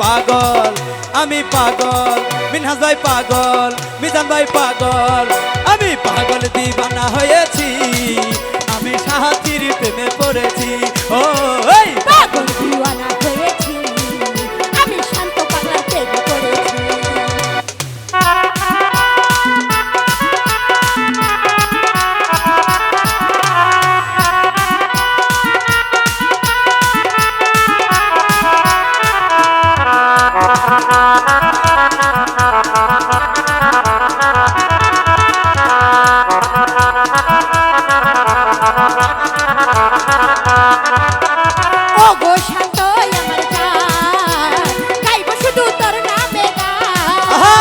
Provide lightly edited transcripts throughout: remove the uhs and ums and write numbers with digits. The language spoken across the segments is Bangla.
পাগল, আমি পাগল, মিনহাজ ভাই পাগল, মিজান ভাই পাগল, আমি পাগল দিবানা হয়েছি, আমি সাহায্যের প্রেমে পড়েছি। ও এই পাগল দিওয়ানা হয়েছি, আমি শান্ত পাগলা প্রেমে পড়েছি। ও গো শান্ত আমার গান, গাইব শুধু তোর নামে গান। আহা!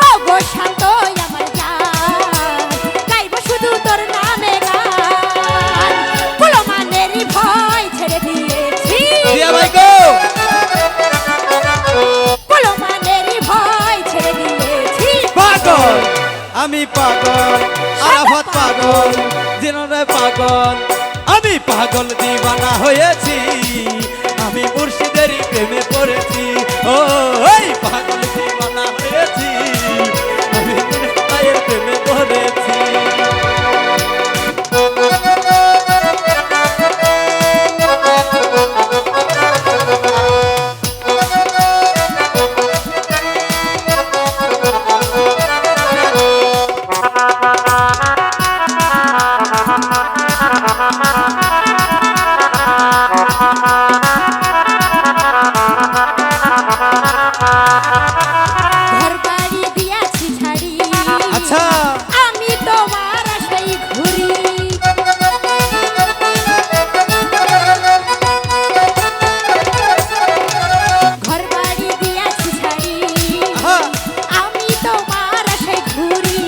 ও গো শান্ত আমার গান, গাইব শুধু তোর নামে গান। কুলমানেরই ভয় ছেড়ে দিয়েছি, দিয়া ভাই গো, কুলমানেরই ভয় ছেড়ে দিয়েছি। পাগল, আমি পাগল, আরাফাত পাগল, জিনরে পাগল, আমি পাগল দিবানা হয়েছি, আমি মুর্শিদের প্রেমে পড়েছি। ও এই পাগল দিবানা হয়েছি, আমি মিনহাজের প্রেমে পড়েছি। ঘর বাড়ি দিয়াছি ছাড়ি, আচ্ছা আমি তোমার আশায় ঘুরি। ঘর বাড়ি দিয়াছি ছাড়ি, আহা! আমি তোমার আশায় ঘুরি।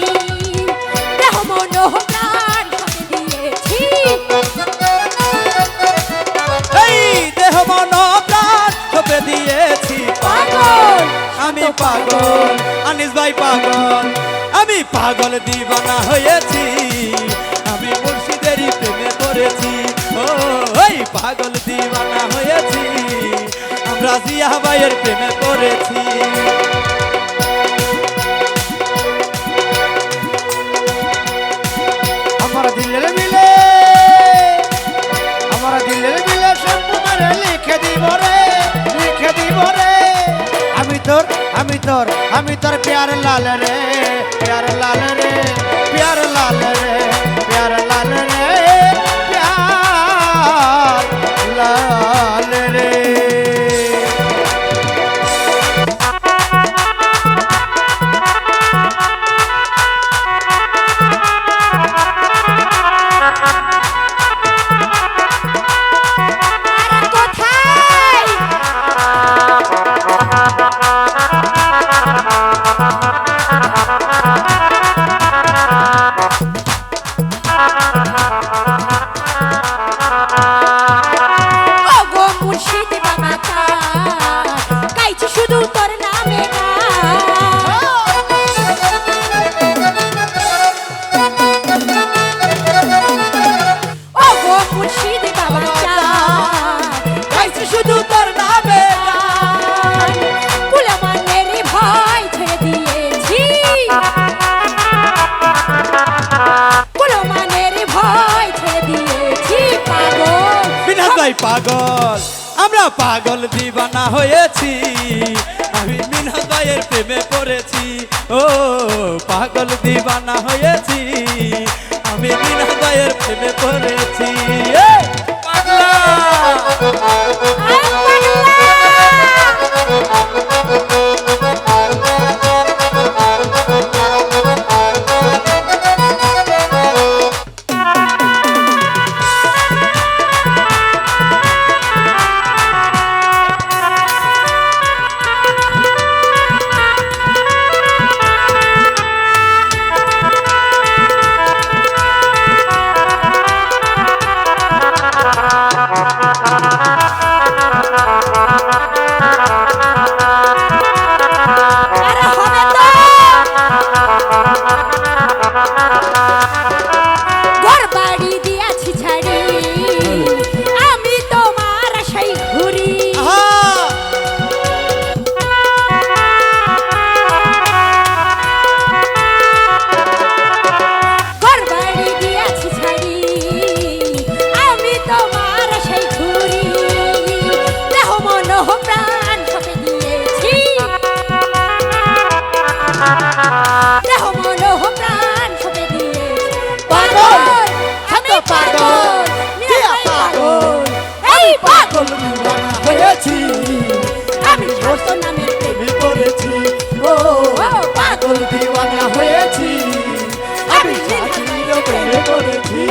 দেহ মন প্রাণ সবে দিয়েছি, এই দেহ মন প্রাণ সঁপে দিয়েছি। পাগল আমি পাগল, আনিস ভাই পাগল, আমি পাগল দিবানা হয়েছি, আমি মুর্শিদেরই প্রেমে পড়েছি। ও ওই পাগল দিবানা হয়েছি, আমরা জিয়া ভাইয়ের প্রেমে পড়েছি। আমার দিলের বিলে, আমার দিলের বিলে সব তোমারে লিখে দিব রে, লিখে দিব রে। আমি তোর, আমি তোর, আমি তোর প্যার লাল রে, প্যার লাল রে, প্যার লাল রে, প্যার লাল রে, প্যার লাল রে। আর কোথায় ও গো মুর্শিদ বাবা কার, গাইছি শুধু তোর নামে গান। ও গো মুর্শিদ বাবা কার, গাইছি শুধু তোর নামে গান। কুলমানের ভয় ছেড়ে দিয়েছি, কুলমানের ভয় ছেড়ে দিয়েছি। পাগল মিনহাজ ভাই পাগল, আমরা পাগল দিবানা হয়েছি, আমি মিনহাজ ভাইয়ের প্রেমে পড়েছি। ও পাগল দিবানা হয়েছি, আমি মিনহাজ ভাইয়ের প্রেমে পড়েছি। এই পাগলা! আয় পাগলা। পাগল মিনাজ ভাই পাগল এই পাগল দিওয়ানা হয়েছি আমি ছোট নামের প্রেমে পড়েছি ও পাগল দিওয়ানা হয়েছি আমি সাথীর প্রেমে পড়েছি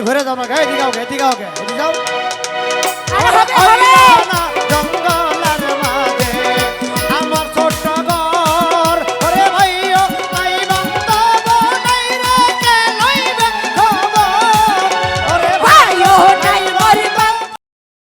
ঘুরে যাও না গায়ে দিগাও গে দিগাও গে যাও আরে হবে